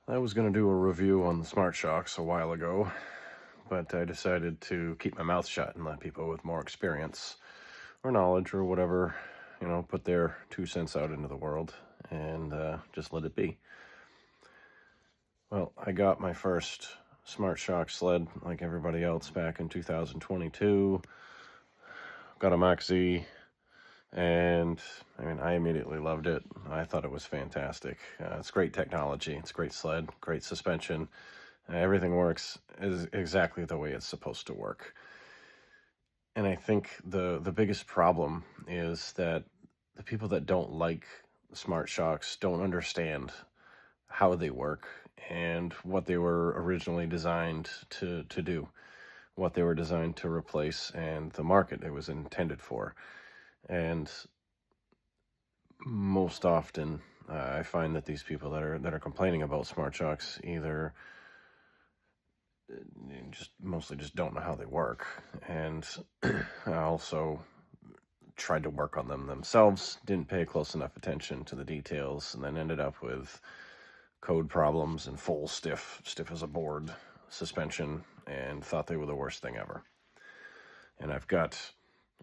I was going to do a review on the Smart Shox a while ago, but I decided to keep my mouth shut and let people with more experience or knowledge or whatever, put their 2 cents out into the world and just let it be. Well, I got my first Smart Shox sled like everybody else back in 2022. Got a Mach Z, and I immediately loved it. I thought it was fantastic. It's great technology. It's great sled, great suspension. Everything works is exactly the way it's supposed to work. And I think the biggest problem is that the people that don't like Smart Shox don't understand how they work and what they were originally designed to do, what they were designed to replace, and the market it was intended for. And most often, I find that these people that are complaining about Smart Shox either just mostly just don't know how they work, and I also tried to work on them themselves, didn't pay close enough attention to the details, and then ended up with code problems and full stiff as a board suspension, and thought they were the worst thing ever. And I've got,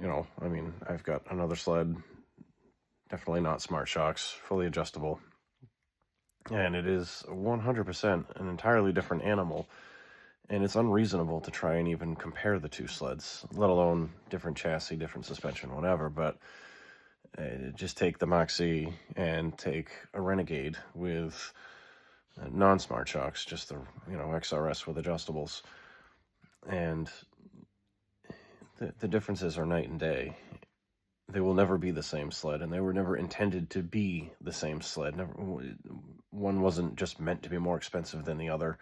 I've got another sled, definitely not Smart Shox, fully adjustable, and it is 100% an entirely different animal. And it's unreasonable to try and even compare the two sleds, let alone different chassis, different suspension, whatever. But just take the Mach Z and take a Renegade with non-Smart Shox, just the XRS with adjustables, and the differences are night and day. They will never be the same sled, and they were never intended to be the same sled. One wasn't just meant to be more expensive than the other.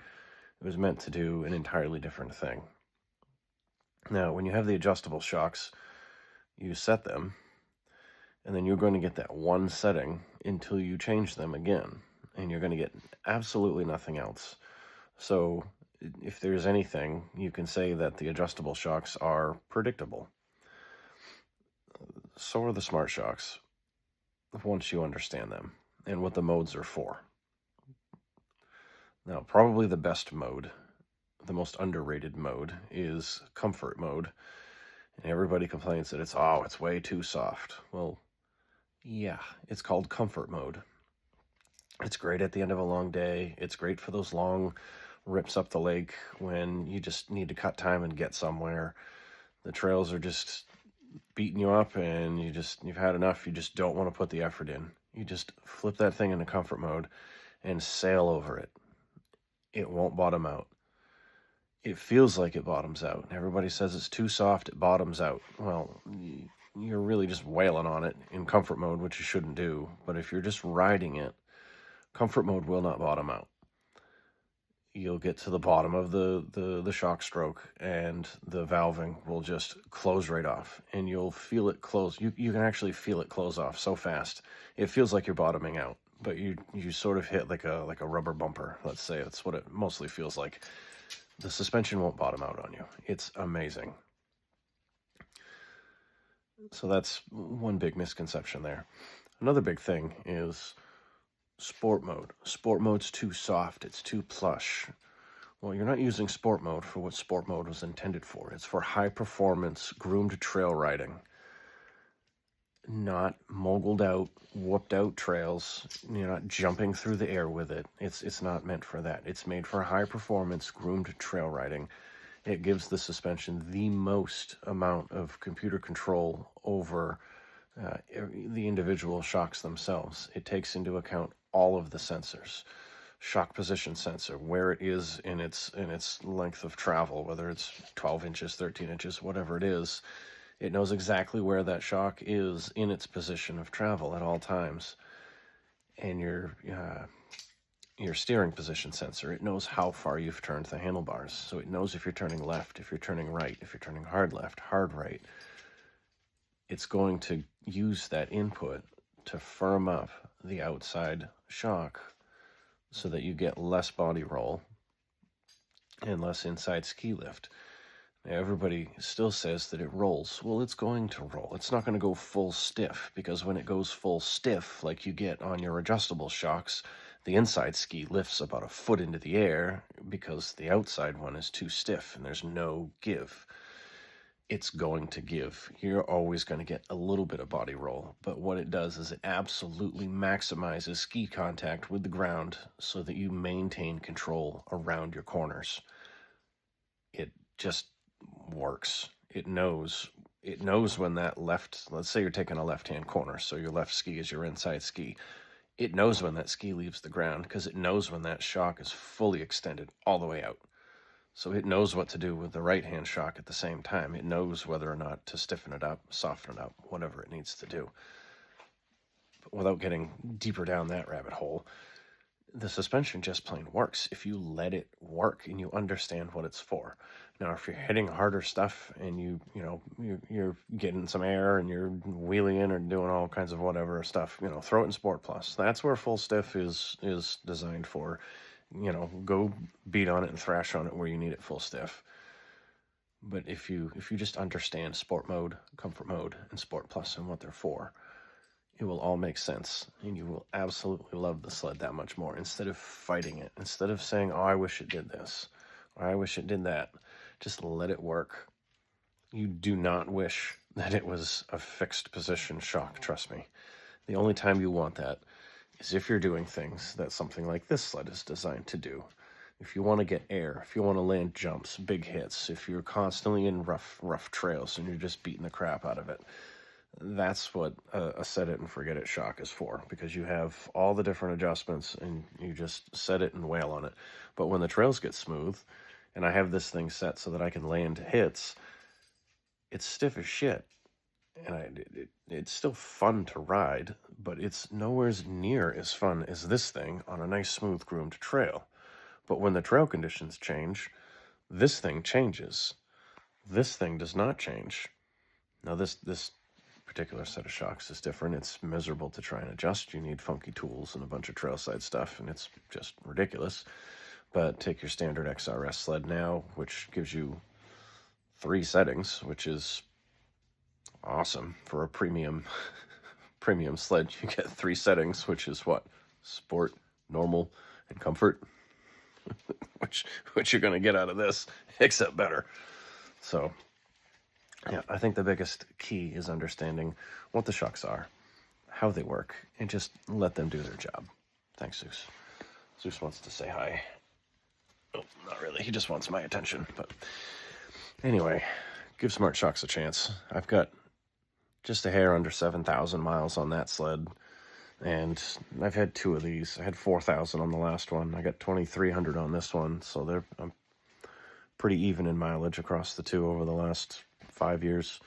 It was meant to do an entirely different thing. Now, when you have the adjustable shocks, you set them, and then you're going to get that one setting until you change them again, and you're going to get absolutely nothing else. So if there's anything, you can say that the adjustable shocks are predictable. So are the Smart Shox, once you understand them and what the modes are for. Now, probably the best mode, the most underrated mode, is comfort mode. And everybody complains that it's way too soft. Well, yeah, it's called comfort mode. It's great at the end of a long day. It's great for those long rips up the lake when you just need to cut time and get somewhere. The trails are just beating you up and you've had enough. You just don't want to put the effort in. You just flip that thing into comfort mode and sail over it. It won't bottom out. It feels like it bottoms out. Everybody says it's too soft, it bottoms out. Well, you're really just wailing on it in comfort mode, which you shouldn't do. But if you're just riding it, comfort mode will not bottom out. You'll get to the bottom of the shock stroke, and the valving will just close right off, and you'll feel it close. You can actually feel it close off so fast. It feels like you're bottoming out, but you sort of hit like a rubber bumper. Let's say that's what it mostly feels like. The suspension won't bottom out on you. It's amazing. So that's one big misconception there. Another big thing is sport mode. Sport mode's too soft. It's too plush. Well, you're not using sport mode for what sport mode was intended for. It's for high performance, groomed trail riding. Not moguled out, whooped out trails. You're not jumping through the air with it. It's not meant for that. It's made for high performance, groomed trail riding. It gives the suspension the most amount of computer control over the individual shocks themselves. It takes into account all of the sensors. Shock position sensor, where it is in its length of travel, whether it's 12 inches, 13 inches, whatever it is. It knows exactly where that shock is in its position of travel at all times. And your steering position sensor, it knows how far you've turned the handlebars. So it knows if you're turning left, if you're turning right, if you're turning hard left, hard right. It's going to use that input to firm up the outside shock so that you get less body roll and less inside ski lift. Now, everybody still says that it rolls. Well, it's going to roll. It's not going to go full stiff, because when it goes full stiff, like you get on your adjustable shocks, The inside ski lifts about a foot into the air because the outside one is too stiff and there's no give. It's going to give. You're always going to get a little bit of body roll, but what it does is it absolutely maximizes ski contact with the ground so that you maintain control around your corners. It just works. It knows when that left, let's say you're taking a left-hand corner, so your left ski is your inside ski. It knows when that ski leaves the ground because it knows when that shock is fully extended all the way out. So it knows what to do with the right-hand shock at the same time. It knows whether or not to stiffen it up, soften it up, whatever it needs to do. But without getting deeper down that rabbit hole, the suspension just plain works if you let it work and you understand what it's for. Now, if you're hitting harder stuff and you're getting some air and you're wheeling or doing all kinds of whatever stuff, throw it in Sport Plus. That's where full stiff is designed for. Go beat on it and thrash on it where you need it full stiff. But if you just understand sport mode, comfort mode, and Sport Plus and what they're for, it will all make sense, and you will absolutely love the sled that much more. Instead of fighting it, instead of saying, "Oh, I wish it did this," or "I wish it did that," just let it work. You do not wish that it was a fixed position shock, trust me. The only time you want that is if you're doing things that something like this sled is designed to do. If you want to get air, if you want to land jumps, big hits, if you're constantly in rough trails and you're just beating the crap out of it, that's what a set it and forget it shock is for, because you have all the different adjustments and you just set it and wail on it. But when the trails get smooth, and I have this thing set so that I can land hits, it's stiff as shit. And it's still fun to ride, but it's nowhere near as fun as this thing on a nice, smooth, groomed trail. But when the trail conditions change, this thing changes. This thing does not change. Now, this particular set of shocks is different. It's miserable to try and adjust. You need funky tools and a bunch of trailside stuff, and it's just ridiculous. But take your standard XRS sled now, which gives you 3 settings, which is awesome for a premium sled. You get 3 settings, which is what? Sport, normal, and comfort. which you're going to get out of this, except better. So, yeah, I think the biggest key is understanding what the shocks are, how they work, and just let them do their job. Thanks, Zeus. Zeus wants to say hi. Oh, not really. He just wants my attention. But anyway, give Smart Shox a chance. I've got just a hair under 7,000 miles on that sled, and I've had 2 of these. I had 4,000 on the last one. I got 2,300 on this one, so I'm pretty even in mileage across the 2 over the last 5 years.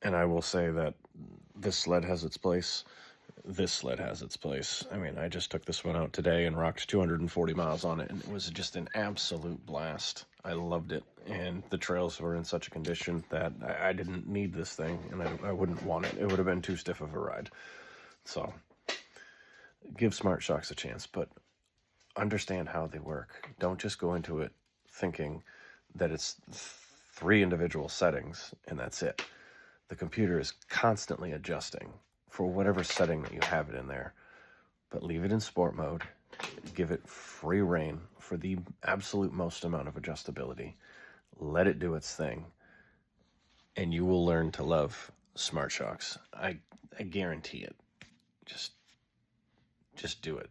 And I will say that this sled has its place. This sled has its place. I mean, I just took this one out today and rocked 240 miles on it, and it was just an absolute blast. I loved it, and the trails were in such a condition that I didn't need this thing, and I wouldn't want it. It would have been too stiff of a ride. So, give Smart Shox a chance, but understand how they work. Don't just go into it thinking that it's 3 individual settings and that's it. The computer is constantly adjusting for whatever setting that you have it in there. But leave it in sport mode. Give it free rein for the absolute most amount of adjustability. Let it do its thing. And you will learn to love Smart Shox. I guarantee it. Just do it.